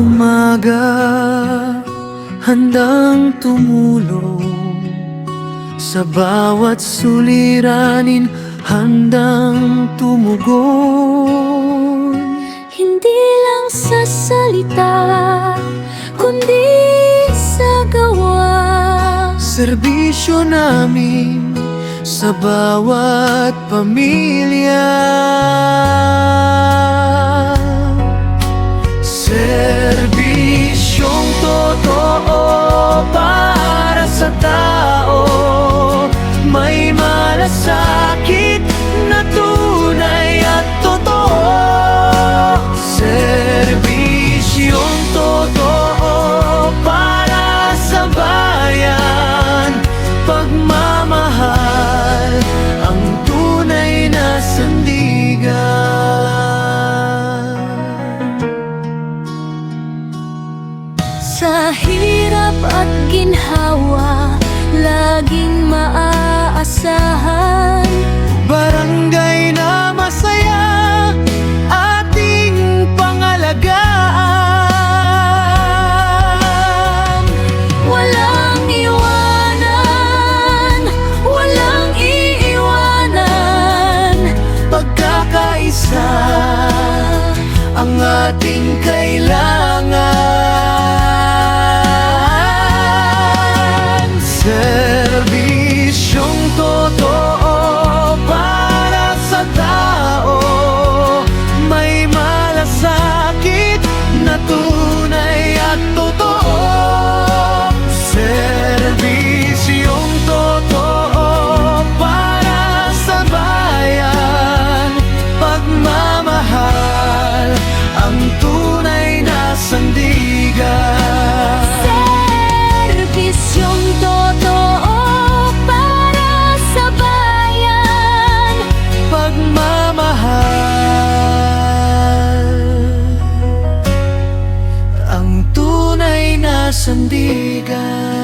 umaga, handang tumulong sa bawat suliranin, handang tumugon. Hindi lang sa salita, kundi sa gawa. Serbisyo namin sa bawat pamilya. Serbisyong totoo para sa tao, may malasakit na tunay at totoo. Serbisyong totoo para sa bayan, pagmamahal ang tunay na sandigan. Sa hirap at ginhawa, laging maaasahan. Barangay na masaya, ating pangalagaan. Walang iwanan, walang iiwanan. Pagkakaisa ang ating kailangan. Serbisyong totoo para sa tao, may malasakit na tunay at totoo. Serbisyong totoo para sa bayan, pagmamahal ang tunay na sandigan. Serbisyong totoo para sa bayan, pagmamahal ang tunay na sandigan.